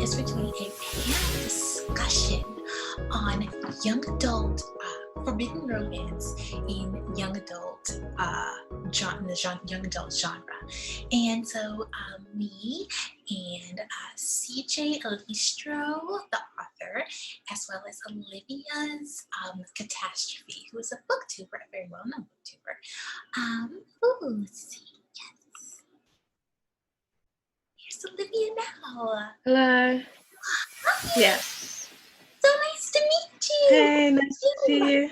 is we're doing a panel discussion on young adult forbidden romance in young adult young adult genre. And so me and CJ Listro, the author, as well as Olivia's Catastrophe, who is a booktuber, a very well-known booktuber. Let's see. Yes. Here's Olivia now. Hello. Hi. Yes. So nice to meet you. Hey, nice to see you.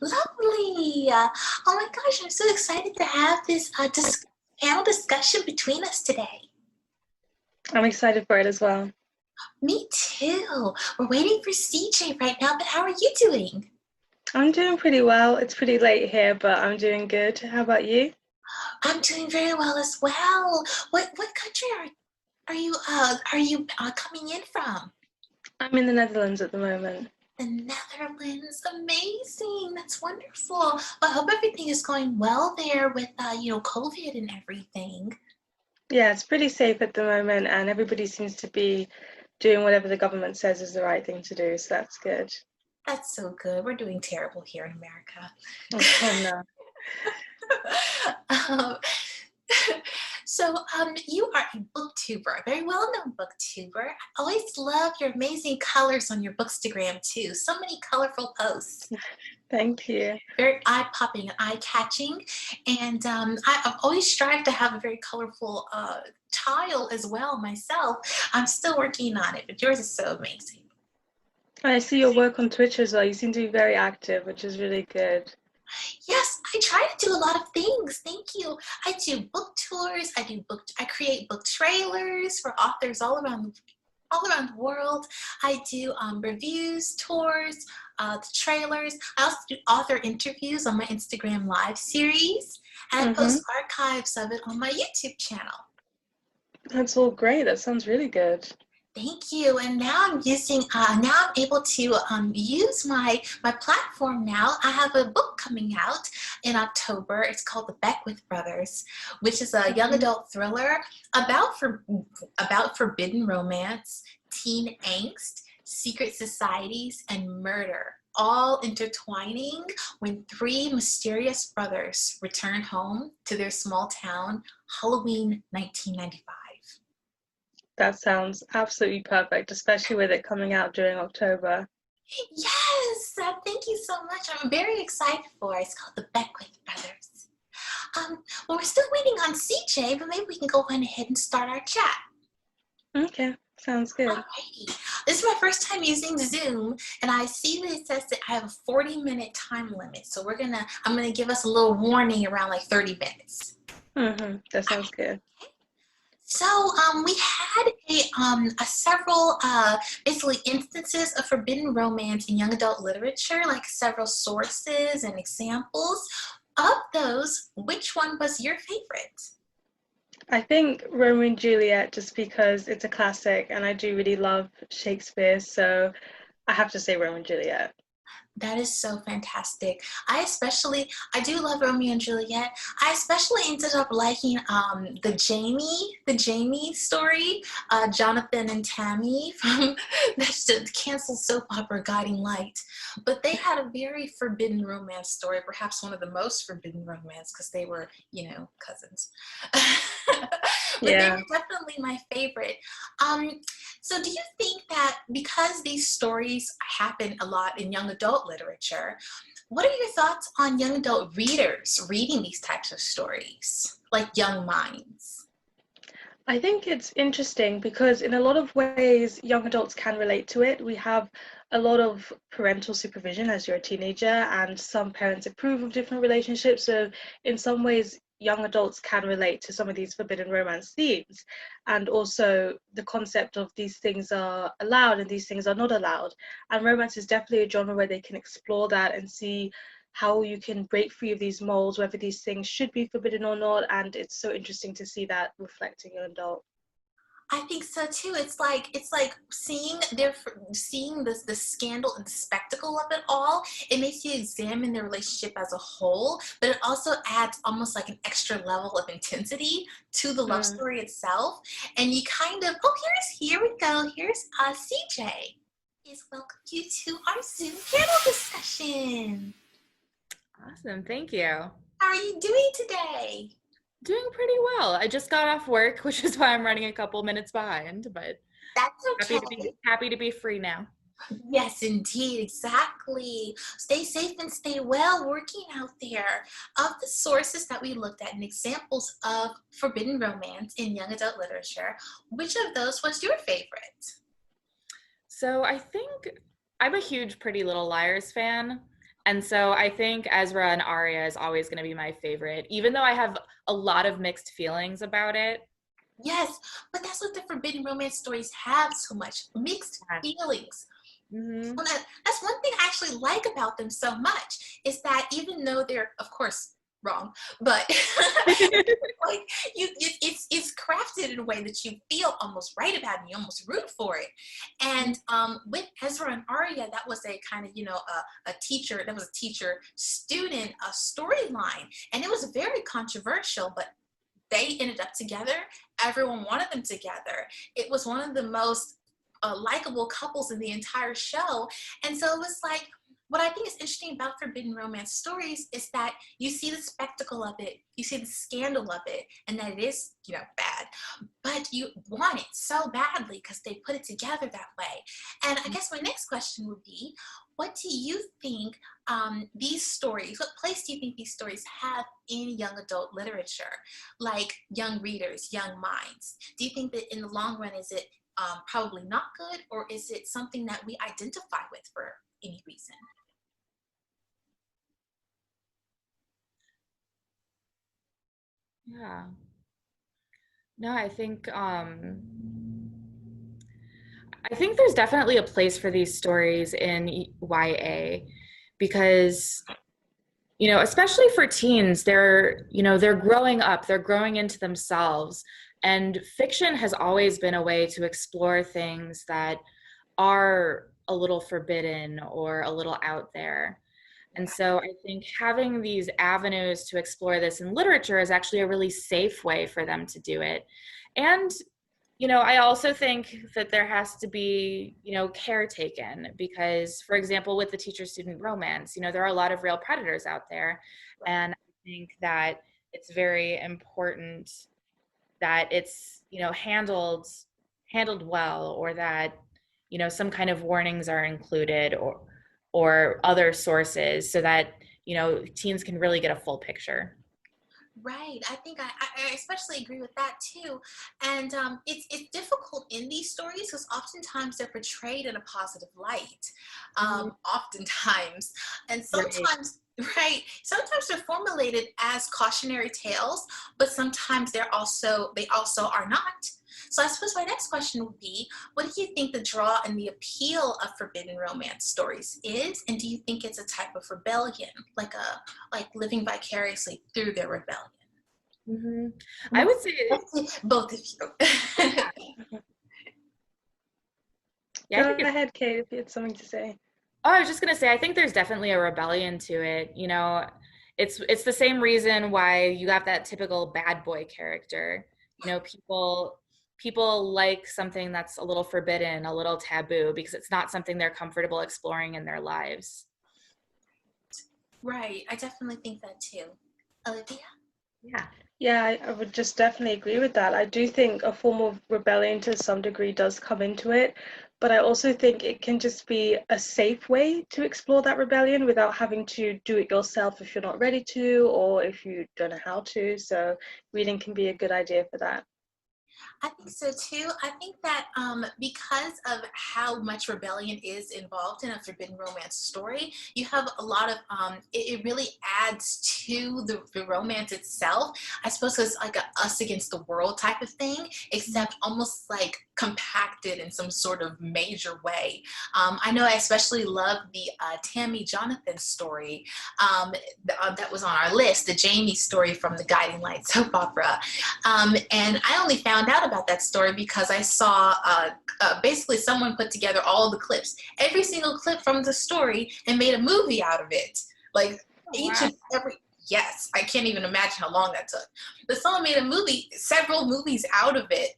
Lovely. Oh my gosh, I'm so excited to have this panel discussion between us today. I'm excited for it as well. Me too. We're waiting for CJ right now, but how are you doing? I'm doing pretty well. It's pretty late here, but I'm doing good. How about you? I'm doing very well as well. What country are you coming in from? I'm in the Netherlands at the moment. The Netherlands, amazing. That's wonderful. Well, I hope everything is going well there with COVID and everything. Yeah, it's pretty safe at the moment, and everybody seems to be doing whatever the government says is the right thing to do, so that's good. That's so good. We're doing terrible here in America. Oh no. So you are a booktuber, a very well-known booktuber. I always love your amazing colors on your Bookstagram too. So many colorful posts. Thank you. Very eye-popping and eye-catching. And I've always strived to have a very colorful tile as well myself. I'm still working on it, but yours is so amazing. I see your work on Twitch as well. You seem to be very active, which is really good. Yes, I try to do a lot of things. Thank you. I do book tours. I create book trailers for authors all around the world. I do reviews, tours, the trailers. I also do author interviews on my Instagram live series, and I post archives of it on my YouTube channel. That's all great. That sounds really good. Thank you. And now I'm using, now I'm able to use my platform now. I have a book coming out in October. It's called The Beckwith Brothers, which is a young adult thriller about forbidden romance, teen angst, secret societies, and murder, all intertwining when three mysterious brothers return home to their small town, Halloween 1995. That sounds absolutely perfect, especially with it coming out during October. Yes, thank you so much. I'm very excited for it. It's called The Beckwith Brothers. Well, we're still waiting on CJ, but maybe we can go on ahead and start our chat. Okay, sounds good. Alrighty. This is my first time using Zoom, and I see that it says that I have a 40-minute time limit. So I'm gonna give us a little warning around like 30 minutes. That sounds good. So we had several basically instances of forbidden romance in young adult literature, like several sources and examples. Of those, which one was your favorite? I think Romeo and Juliet, just because it's a classic and I do really love Shakespeare, so I have to say Romeo and Juliet. That is so fantastic. I do love Romeo and Juliet. I especially ended up liking the Jamie story, Jonathan and Tammy from that's the canceled soap opera Guiding Light. But they had a very forbidden romance story, perhaps one of the most forbidden romance because they were, cousins. But they were definitely my favorite. So do you think that because these stories happen a lot in young adult literature, what are your thoughts on young adult readers reading these types of stories, like young minds? I think it's interesting because in a lot of ways, young adults can relate to it. We have a lot of parental supervision as you're a teenager, and some parents approve of different relationships. So in some ways, young adults can relate to some of these forbidden romance themes, and also the concept of these things are allowed and these things are not allowed. And romance is definitely a genre where they can explore that and see how you can break free of these molds, whether these things should be forbidden or not. And it's so interesting to see that reflecting an adult. I think so too. It's like seeing the scandal and the spectacle of it all. It makes you examine the relationship as a whole, but it also adds almost like an extra level of intensity to the love Mm. story itself. And you kind of here we go. Here's CJ. Please welcome you to our Zoom panel discussion. Awesome, thank you. How are you doing today? Doing pretty well. I just got off work, which is why I'm running a couple minutes behind, but That's okay. happy to be free now. Yes, indeed, exactly. Stay safe and stay well working out there. Of the sources that we looked at and examples of forbidden romance in young adult literature, which of those was your favorite? So I think I'm a huge Pretty Little Liars fan. And so I think Ezra and Arya is always going to be my favorite, even though I have a lot of mixed feelings about it. Yes, but that's what the forbidden romance stories have so much, mixed feelings. Mm-hmm. Well, that's one thing I actually like about them so much, is that even though they're, of course, wrong, but like it's crafted in a way that you feel almost right about it and you almost root for it. And with Ezra and Arya, that was a kind of a teacher student storyline, and it was very controversial, but they ended up together. Everyone wanted them together. It was one of the most likable couples in the entire show. And so it was like, what I think is interesting about forbidden romance stories is that you see the spectacle of it, you see the scandal of it, and that it is, bad, but you want it so badly because they put it together that way. And I guess my next question would be, what do you think these stories, what place do you think these stories have in young adult literature, like young readers, young minds? Do you think that in the long run, is it probably not good, or is it something that we identify with for any reason? Yeah. No, I think there's definitely a place for these stories in YA because especially for teens, they're growing up, they're growing into themselves, and fiction has always been a way to explore things that are a little forbidden or a little out there. And so I think having these avenues to explore this in literature is actually a really safe way for them to do it. And I also think that there has to be, care taken because, for example, with the teacher-student romance, there are a lot of real predators out there. And I think that it's very important that it's, handled well, or that, some kind of warnings are included or other sources so that, teens can really get a full picture. Right. I think I especially agree with that too. And it's difficult in these stories because oftentimes they're portrayed in a positive light. Oftentimes. And sometimes, right, sometimes they're formulated as cautionary tales, but sometimes they also are not. So I suppose my next question would be, what do you think the draw and the appeal of forbidden romance stories is? And do you think it's a type of rebellion, like living vicariously through their rebellion? Mm-hmm. I would say both of you. Go ahead, Kate, if you had something to say. Oh, I was just gonna say, I think there's definitely a rebellion to it. It's the same reason why you have that typical bad boy character. People like something that's a little forbidden, a little taboo, because it's not something they're comfortable exploring in their lives. Right. I definitely think that too. Olivia? Yeah, I would just definitely agree with that. I do think a form of rebellion to some degree does come into it, but I also think it can just be a safe way to explore that rebellion without having to do it yourself if you're not ready to, or if you don't know how to. So reading can be a good idea for that. I think so too. I think that because of how much rebellion is involved in a forbidden romance story, you have a lot of, it really adds to the romance itself. I suppose it's like a us against the world type of thing, except almost like compacted in some sort of major way. I know I especially love the Tammy Jonathan story that was on our list, the Jamie story from the Guiding Light soap opera. And I only found out about that story because I saw basically someone put together all the clips, every single clip from the story, and made a movie out of it. Like each and every, yes, I can't even imagine how long that took. But someone made a movie, several movies out of it,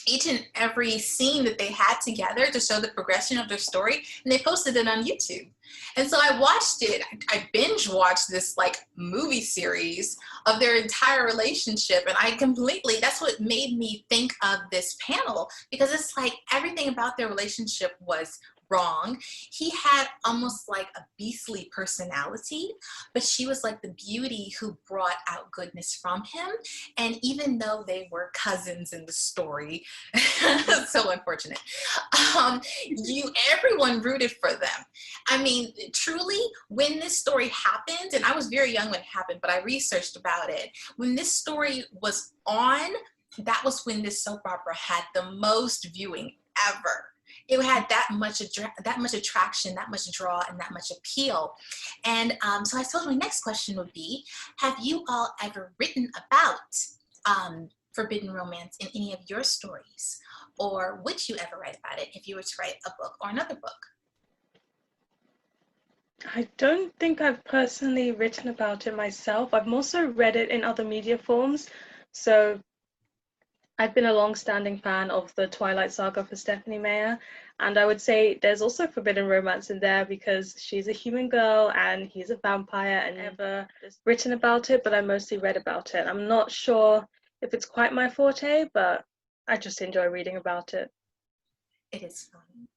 each and every scene that they had together to show the progression of their story, and they posted it on YouTube. And so I watched it. I binge watched this like movie series of their entire relationship, and that's what made me think of this panel, because it's like everything about their relationship was wrong. He had almost like a beastly personality, but she was like the beauty who brought out goodness from him. And even though they were cousins in the story, so unfortunate, everyone rooted for them. I mean, truly, when this story happened, and I was very young when it happened, but I researched about it. When this story was on, that was when this soap opera had the most viewing ever. It had that much attraction, that much draw, and that much appeal. And so I suppose my next question would be, have you all ever written about forbidden romance in any of your stories? Or would you ever write about it if you were to write a book or another book? I don't think I've personally written about it myself. I've also read it in other media forms. So I've been a long-standing fan of the Twilight Saga for Stephanie Meyer, and I would say there's also forbidden romance in there because she's a human girl and he's a vampire, and I've never written about it, but I mostly read about it. I'm not sure if it's quite my forte, but I just enjoy reading about it. It is fun.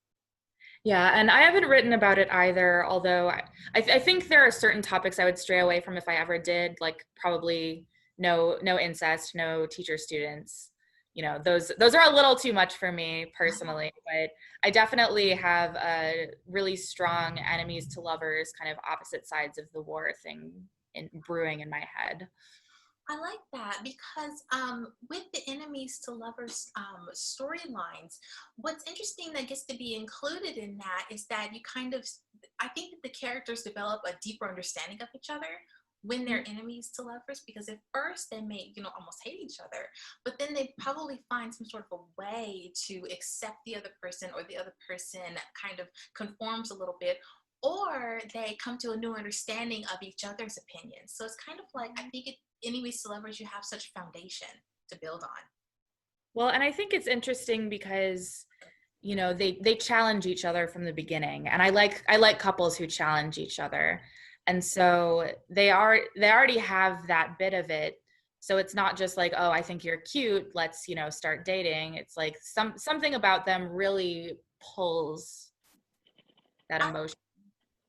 Yeah, and I haven't written about it either, although I think there are certain topics I would stray away from if I ever did, like probably no incest, no teacher-students. You know, those are a little too much for me personally, but I definitely have a really strong enemies to lovers, kind of opposite sides of the war thing brewing in my head. I like that because with the enemies to lovers storylines, what's interesting that gets to be included in that is that I think that the characters develop a deeper understanding of each other when they're enemies to lovers, because at first they may, almost hate each other, but then they probably find some sort of a way to accept the other person, or the other person kind of conforms a little bit, or they come to a new understanding of each other's opinions. So it's kind of like, I think enemies to lovers, you have such a foundation to build on. Well, and I think it's interesting because, they challenge each other from the beginning, and I like couples who challenge each other. And so they already have that bit of it. So it's not just like, oh, I think you're cute, let's, start dating. It's like something about them really pulls that emotion.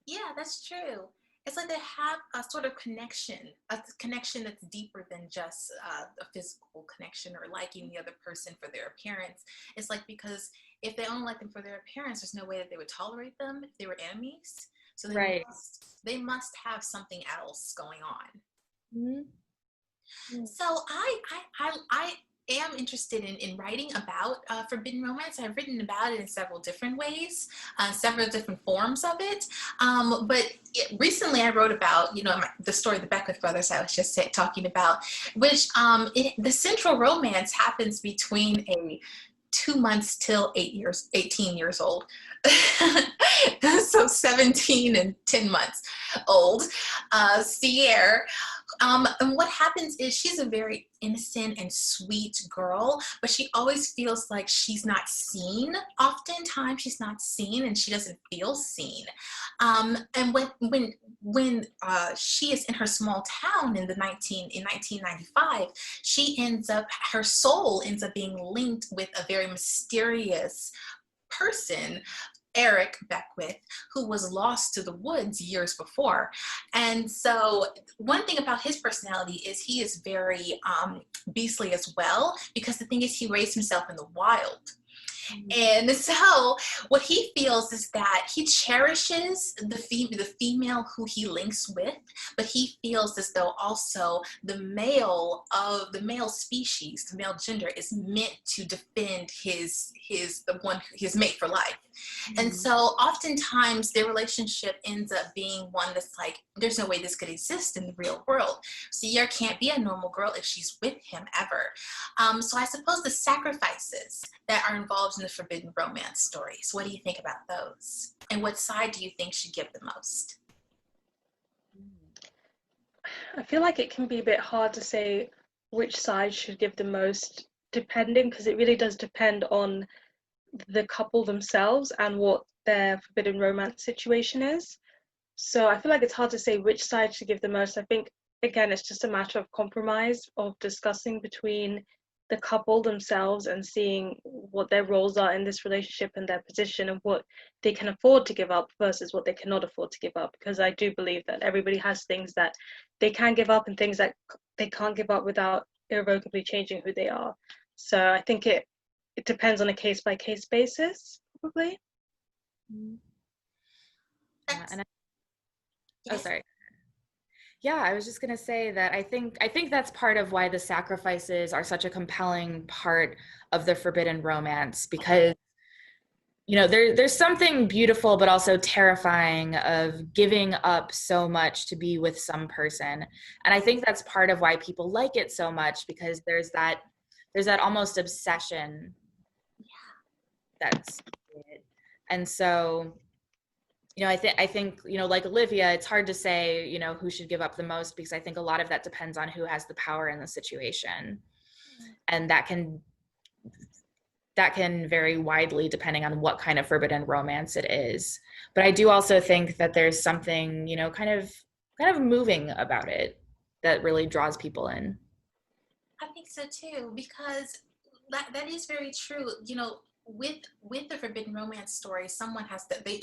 Yeah, that's true. It's like they have a sort of connection, a connection that's deeper than just a physical connection or liking the other person for their appearance. It's like, because if they only like them for their appearance, there's no way that they would tolerate them if they were enemies. So they must have something else going on. Mm-hmm. So I am interested in writing about forbidden romance. I've written about it in several different ways, several different forms of it. But recently I wrote about, the story of the Beckwith Brothers I was just talking about, which the central romance happens between a 2 months till 18 years old. So 17 and 10 months old, Sierra. And what happens is she's a very innocent and sweet girl, but she always feels like she's not seen. Oftentimes she's not seen and she doesn't feel seen. And when she is in her small town in 1995, her soul ends up being linked with a very mysterious person, Eric Beckwith, who was lost to the woods years before. And so one thing about his personality is he is very beastly as well, because the thing is he raised himself in the wild. And so what he feels is that he cherishes the female who he links with, but he feels as though also the male species, the male gender, is meant to defend his mate for life. And so oftentimes their relationship ends up being one that's like, there's no way this could exist in the real world. Sierra can't be a normal girl if she's with him ever. So I suppose the sacrifices that are involved in the forbidden romance stories, what do you think about those? And what side do you think should give the most? I feel like it can be a bit hard to say which side should give the most, depending, because it really does depend on the couple themselves and what their forbidden romance situation is. So I feel like it's hard to say which side should give the most. I think, again, it's just a matter of compromise, of discussing between the couple themselves and seeing what their roles are in this relationship and their position and what they can afford to give up versus what they cannot afford to give up. Because I do believe that everybody has things that they can give up and things that they can't give up without irrevocably changing who they are. So I think it depends on a case-by-case basis, probably. Sorry. Yeah, I was just gonna say that I think that's part of why the sacrifices are such a compelling part of the forbidden romance, because there's something beautiful but also terrifying of giving up so much to be with some person. And I think that's part of why people like it so much, because there's that almost obsession that's it. And so I think like Olivia, it's hard to say who should give up the most, because I think a lot of that depends on who has the power in the situation, and that can vary widely depending on what kind of forbidden romance it is. But I do also think that there's something kind of moving about it that really draws people in. I think so too, because that is very true. With the forbidden romance story, someone has to, they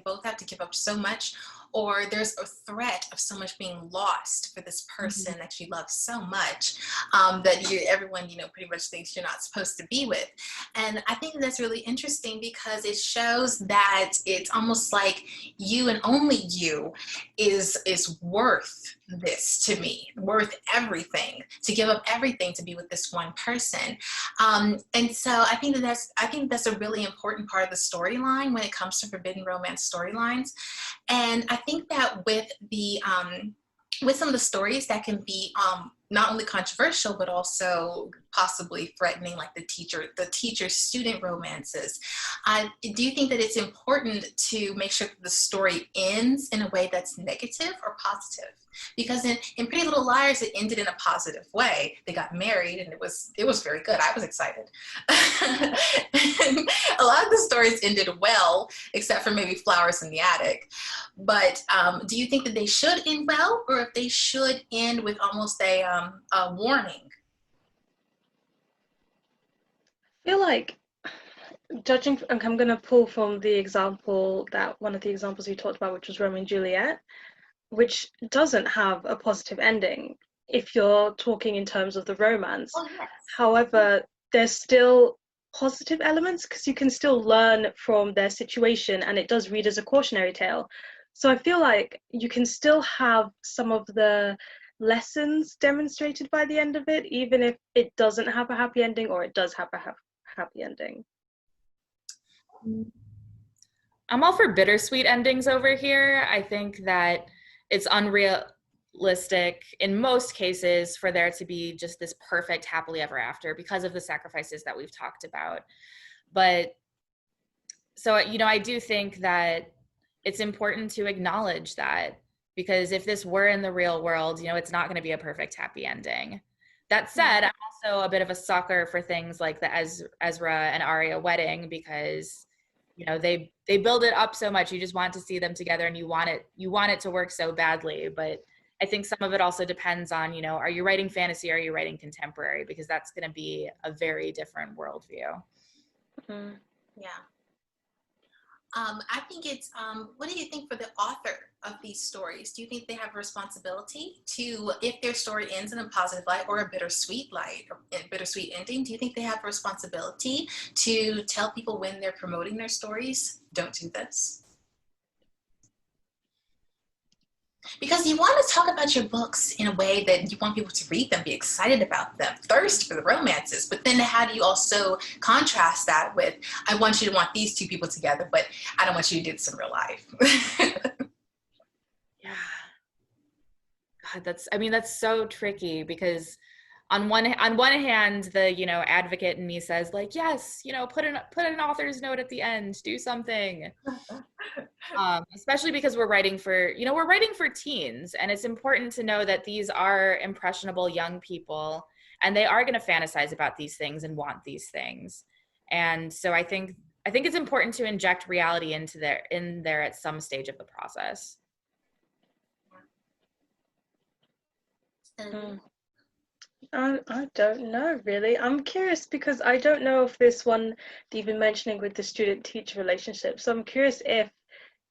both have to give up so much, or there's a threat of so much being lost for this person that you love so much, that everyone pretty much thinks you're not supposed to be with. And I think that's really interesting, because it shows that it's almost like you and only you is worth this to me, worth everything, to give up everything to be with this one person. And so I think that's a really important part of the storyline when it comes to forbidden romance storylines. And I think that with some of the stories that can be not only controversial but also possibly threatening, like the teacher-student romances, do you think that it's important to make sure that the story ends in a way that's negative or positive? Because in Pretty Little Liars, it ended in a positive way. They got married, and it was very good. I was excited. A lot of the stories ended well, except for maybe Flowers in the Attic. But do you think that they should end well, or if they should end with almost a warning? I feel like, judging, I'm going to pull from the example that one of the examples we talked about, which was Romeo and Juliet, which doesn't have a positive ending if you're talking in terms of the romance. Oh, yes. However, there's still positive elements, because you can still learn from their situation, and it does read as a cautionary tale. So I feel like you can still have some of the lessons demonstrated by the end of it, even if it doesn't have a happy ending, or it does have a happy ending. I'm all for bittersweet endings over here. I think that it's unrealistic in most cases for there to be just this perfect happily ever after, because of the sacrifices that we've talked about. But so I do think that it's important to acknowledge that, because if this were in the real world, it's not going to be a perfect happy ending. That said, I'm also a bit of a sucker for things like the Ezra and Arya wedding, because they build it up so much. You just want to see them together, and you want it to work so badly. But I think some of it also depends on, are you writing fantasy, or are you writing contemporary? Because that's going to be a very different worldview. Yeah. I think it's, what do you think for the author of these stories? Do you think they have a responsibility to, if their story ends in a positive light or a bittersweet light, or a bittersweet ending, do you think they have a responsibility to tell people when they're promoting their stories, don't do this? Because you want to talk about your books in a way that you want people to read them, be excited about them, thirst for the romances. But then how do you also contrast that with, I want you to want these two people together, but I don't want you to do this in real life. Yeah. God, that's so tricky because on one hand, the, advocate in me says like, yes, put an author's note at the end, do something. Especially because we're writing for teens, and it's important to know that these are impressionable young people, and they are going to fantasize about these things and want these things. And so I think it's important to inject reality in there at some stage of the process. I don't know, really. I'm curious because I don't know if this one you've been mentioning with the student-teacher relationship. So I'm curious if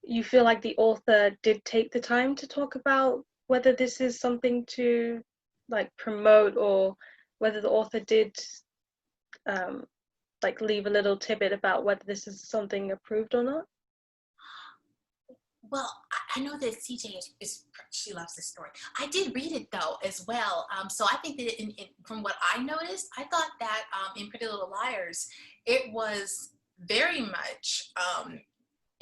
you feel like the author did take the time to talk about whether this is something to like promote, or whether the author did like leave a little tidbit about whether this is something approved or not. Well, I know that CJ she loves this story. I did read it though as well. So I think that from what I noticed, I thought that in Pretty Little Liars, it was very much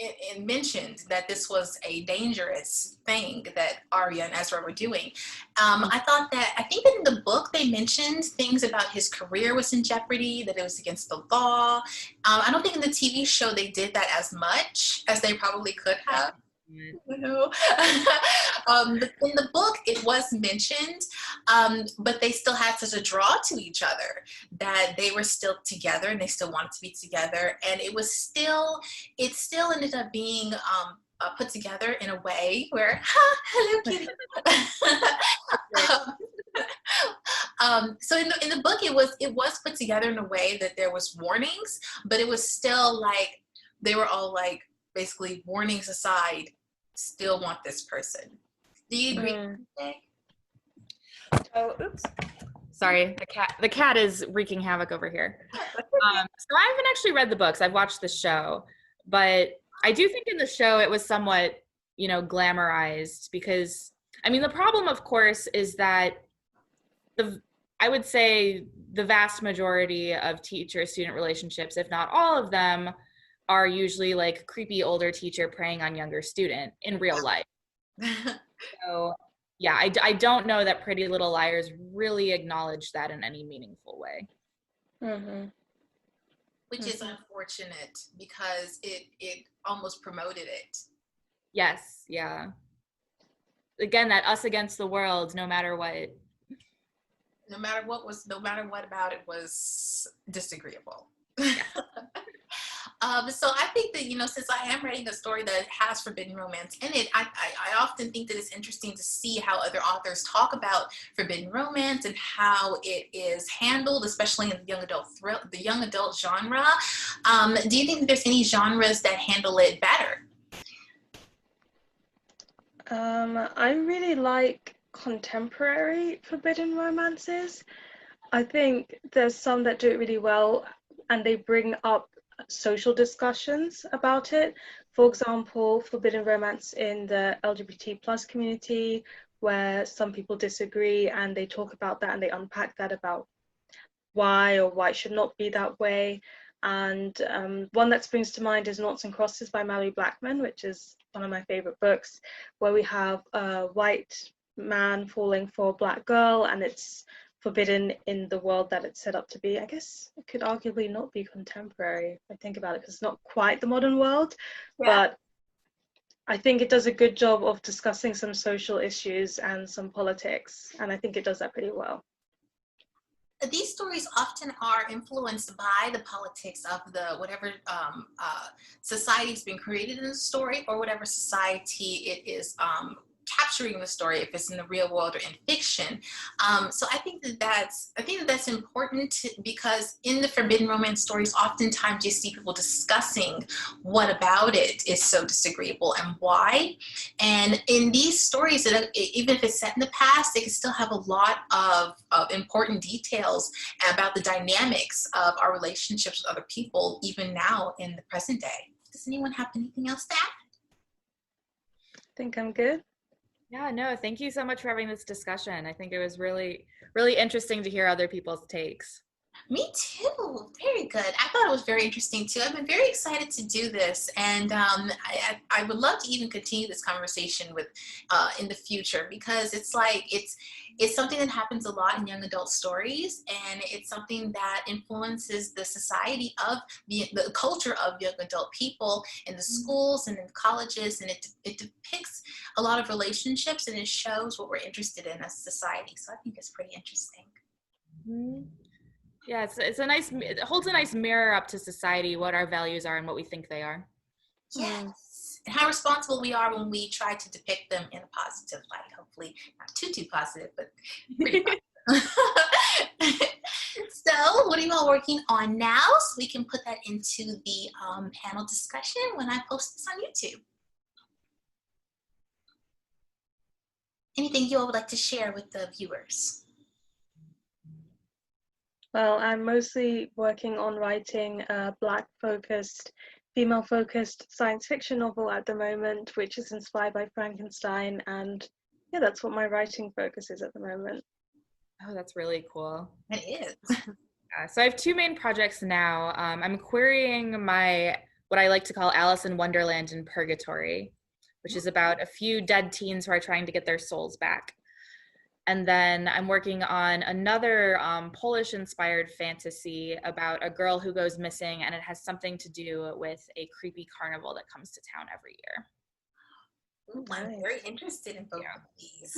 it mentioned that this was a dangerous thing that Arya and Ezra were doing. I think that in the book they mentioned things about his career was in jeopardy, that it was against the law. I don't think in the TV show they did that as much as they probably could have. But in the book it was mentioned, but they still had such a draw to each other that they were still together and they still wanted to be together, and it still ended up being put together in a way where hello kitty. So in the book it was put together in a way that there was warnings, but it was still like they were all like basically warnings aside, still want this person. Do you agree? Oh, oops. Sorry, the cat is wreaking havoc over here. So I haven't actually read the books. I've watched the show, but I do think in the show it was somewhat, glamorized because, the problem, of course, is that I would say the vast majority of teacher-student relationships, if not all of them, are usually like creepy older teacher preying on younger student in real life. So yeah, I don't know that Pretty Little Liars really acknowledged that in any meaningful way. Mm-hmm. Which is unfortunate because it almost promoted it. Yes, yeah. Again, that us against the world, no matter what. No matter what about it was disagreeable. Yeah. So I think that, since I am writing a story that has forbidden romance in it, I often think that it's interesting to see how other authors talk about forbidden romance and how it is handled, especially in the young adult genre. Do you think that there's any genres that handle it better? I really like contemporary forbidden romances. I think there's some that do it really well, and they bring up social discussions about it. For example, forbidden romance in the LGBT plus community, where some people disagree and they talk about that and they unpack that about why it should not be that way. And one that springs to mind is Noughts and Crosses by Mallory Blackman, which is one of my favorite books, where we have a white man falling for a black girl, and it's forbidden in the world that it's set up to be. I guess it could arguably not be contemporary if I think about it, because it's not quite the modern world, but I think it does a good job of discussing some social issues and some politics, and I think it does that pretty well. These stories often are influenced by the politics of the whatever society has been created in the story, or whatever society it is capturing the story, if it's in the real world or in fiction. So I think that's important because in the forbidden romance stories, oftentimes you see people discussing what about it is so disagreeable and why. And in these stories, even if it's set in the past, they can still have a lot of important details about the dynamics of our relationships with other people, even now in the present day. Does anyone have anything else to add? I think I'm good. Yeah, no, thank you so much for having this discussion. I think it was really, really interesting to hear other people's takes. Me too. Very good. I thought it was very interesting too. I've been very excited to do this, and I would love to even continue this conversation with in the future, because it's like it's something that happens a lot in young adult stories, and it's something that influences the society of the culture of young adult people in the schools and in colleges, and it depicts a lot of relationships, and it shows what we're interested in as a society. So I think it's pretty interesting. Mm-hmm. Yeah, it holds a nice mirror up to society, what our values are and what we think they are. Yes. And how responsible we are when we try to depict them in a positive light. Hopefully not too positive, but pretty positive. So what are you all working on now, so we can put that into the panel discussion when I post this on YouTube? Anything you all would like to share with the viewers? Well, I'm mostly working on writing a Black-focused, female-focused science fiction novel at the moment, which is inspired by Frankenstein, and yeah, that's what my writing focus is at the moment. Oh, that's really cool. It is. So I have two main projects now. I'm querying what I like to call Alice in Wonderland in Purgatory, which is about a few dead teens who are trying to get their souls back. And then I'm working on another Polish-inspired fantasy about a girl who goes missing, and it has something to do with a creepy carnival that comes to town every year. Ooh, I'm very interested in both of these.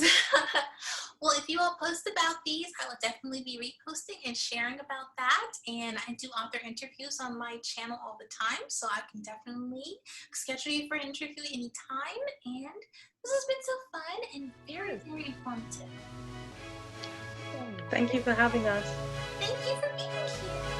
Well, if you all post about these, I will definitely be reposting and sharing about that. And I do author interviews on my channel all the time, so I can definitely schedule you for an interview anytime. And this has been so fun and very, very informative. Thank you for having us. Thank you for being here.